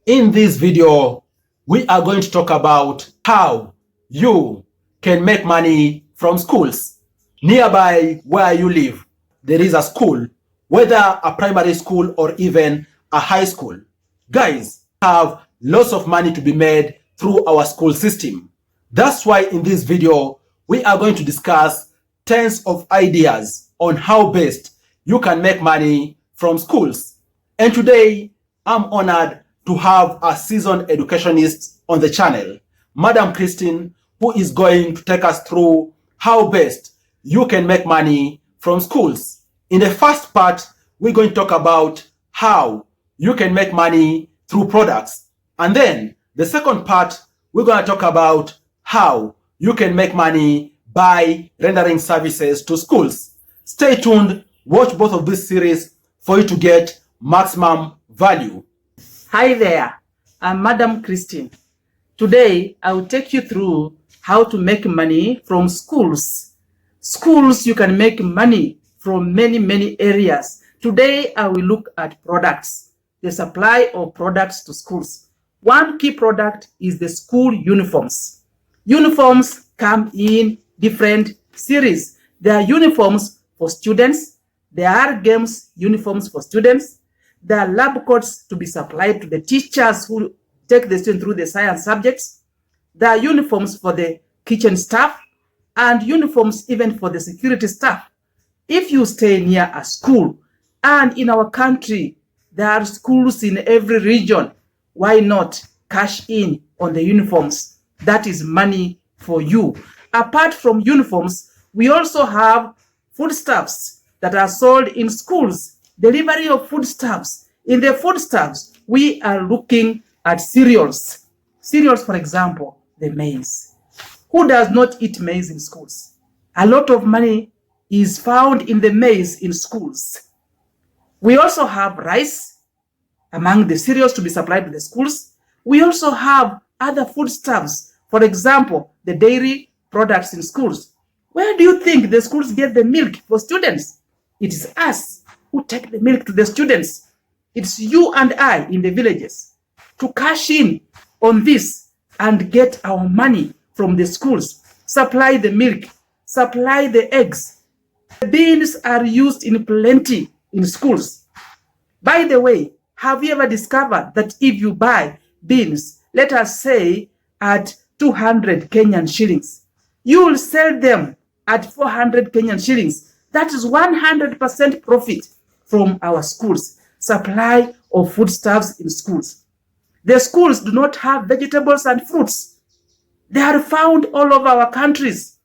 In this video, we are going to talk about how you can make money from schools. Nearby where you live, there is a school, whether a primary school or even a high school. Guys have lots of money to be made through our school system. That's why in this video, we are going to discuss tens of ideas on how best you can make money from schools. And today, I'm honored to have a seasoned educationist on the channel, Madam Christine, who is going to take us through how best you can make money from schools. In the first part, we're going to talk about how you can make money through products. And then the second part, we're going to talk about how you can make money by rendering services to schools. Stay tuned, watch both of this series for you to get maximum value. Hi there, I'm Madam Christine. Today, I will take you through how to make money from schools. Schools, you can make money from many areas. Today, I will look at products, the supply of products to schools. One key product is the school uniforms. Uniforms come in different series. There are uniforms for students. There are games uniforms for students. There are lab coats to be supplied to the teachers who take the students through the science subjects. There are uniforms for the kitchen staff and uniforms even for the security staff. If you stay near a school, and in our country, there are schools in every region, why not cash in on the uniforms? That is money for you. Apart from uniforms, we also have foodstuffs that are sold in schools. Delivery of foodstuffs. In the foodstuffs, we are looking at cereals. Cereals, for example, the maize. Who does not eat maize in schools? A lot of money is found in the maize in schools. We also have rice among the cereals to be supplied to the schools. We also have other foodstuffs. For example, the dairy products in schools. Where do you think the schools get the milk for students? It is us who take the milk to the students. It's you and I in the villages to cash in on this and get our money from the schools, supply the milk, supply the eggs. The beans are used in plenty in schools. By the way, have you ever discovered that if you buy beans, let us say at 200 Kenyan shillings, you will sell them at 400 Kenyan shillings. That is 100% profit from our schools. Supply of foodstuffs in schools. The schools do not have vegetables and fruits. They are found all over our countries.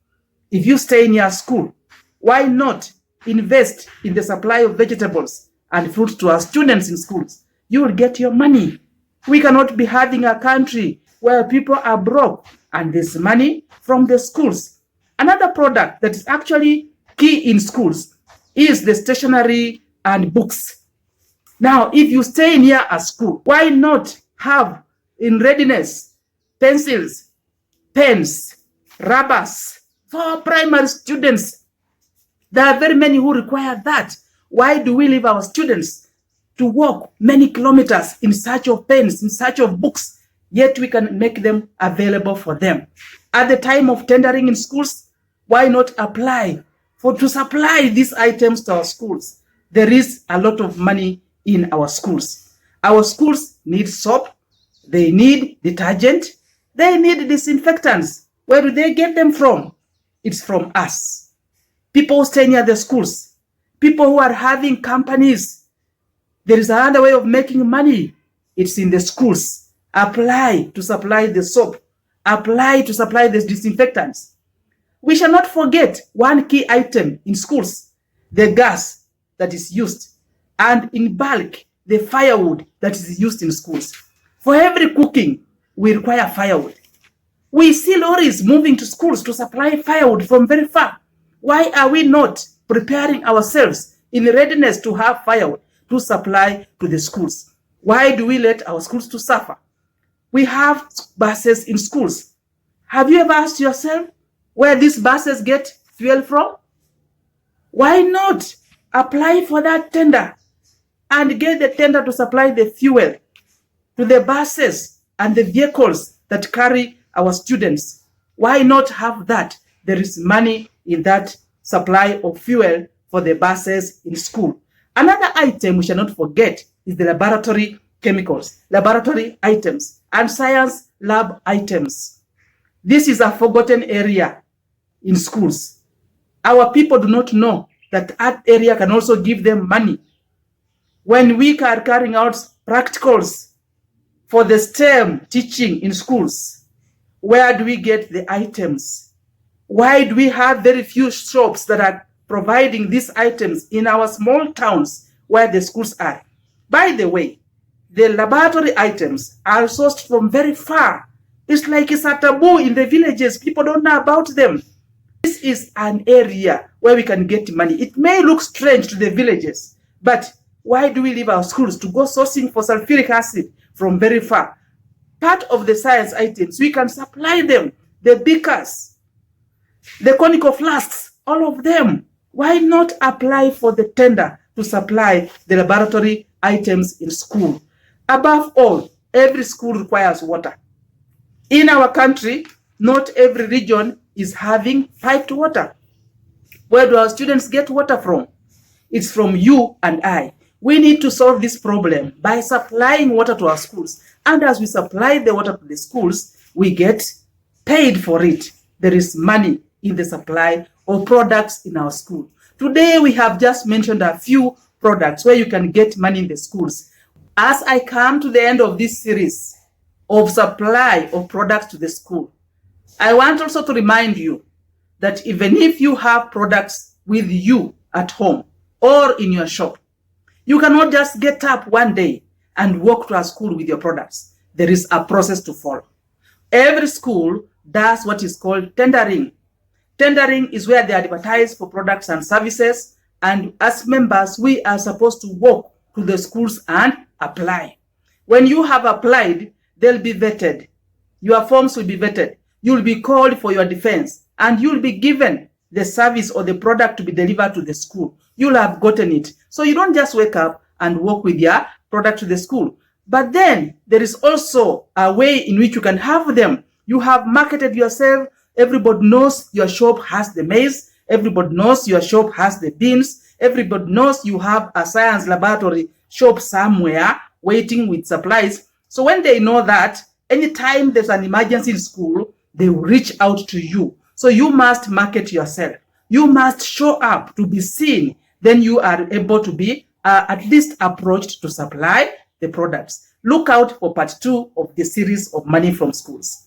If you stay near school, why not invest in the supply of vegetables and fruits to our students in schools? You will get your money. We cannot be having a country where people are broke and there's money from the schools. Another product that is actually key in schools is the stationery and books. Now, if you stay near a school, why not have in readiness pencils, pens, rubbers for primary students? There are very many who require that. Why do we leave our students to walk many kilometers in search of pens, in search of books, yet we can make them available for them? At the time of tendering in schools, why not apply to supply these items to our schools? There is a lot of money in our schools. Our schools need soap, they need detergent, they need disinfectants. Where do they get them from? It's from us. People stay near the schools. People who are having companies. There is another way of making money. It's in the schools. Apply to supply the soap. Apply to supply the disinfectants. We shall not forget one key item in schools, the gas that is used, and in bulk, the firewood that is used in schools. For every cooking, we require firewood. We see lorries moving to schools to supply firewood from very far. Why are we not preparing ourselves in readiness to have firewood to supply to the schools? Why do we let our schools to suffer? We have buses in schools. Have you ever asked yourself where these buses get fuel from? Why not apply for that tender and get the tender to supply the fuel to the buses and the vehicles that carry our students. Why not have that? There is money in that supply of fuel for the buses in school. Another item we shall not forget is the laboratory chemicals, laboratory items, and science lab items. This is a forgotten area in schools. Our people do not know that that area can also give them money. When we are carrying out practicals for the STEM teaching in schools, where do we get the items? Why do we have very few shops that are providing these items in our small towns where the schools are? By the way, the laboratory items are sourced from very far. It's like it's a taboo in the villages. People don't know about them. This is an area where we can get money. It may look strange to the villages, but why do we leave our schools to go sourcing for sulfuric acid from very far? Part of the science items, we can supply them. The beakers, the conical flasks, all of them. Why not apply for the tender to supply the laboratory items in school? Above all, every school requires water. In our country, not every region is having piped water. Where do our students get water from? It's from you and I. We need to solve this problem by supplying water to our schools. And as we supply the water to the schools, we get paid for it. There is money in the supply of products in our school. Today, we have just mentioned a few products where you can get money in the schools. As I come to the end of this series of supply of products to the school, I want also to remind you that even if you have products with you at home or in your shop, you cannot just get up one day and walk to a school with your products. There is a process to follow. Every school does what is called tendering. Tendering is where they advertise for products and services, and as members, we are supposed to walk to the schools and apply. When you have applied, they'll be vetted. Your forms will be vetted. You'll be called for your defense, and you'll be given the service or the product to be delivered to the school. You'll have gotten it. So you don't just wake up and walk with your product to the school. But then there is also a way in which you can have them. You have marketed yourself. Everybody knows your shop has the maize. Everybody knows your shop has the beans. Everybody knows you have a science laboratory shop somewhere waiting with supplies. So when they know that, anytime there's an emergency in school, they will reach out to you. So you must market yourself. You must show up to be seen. Then you are able to be at least approached to supply the products. Look out for part 2 of the series of Money from Schools.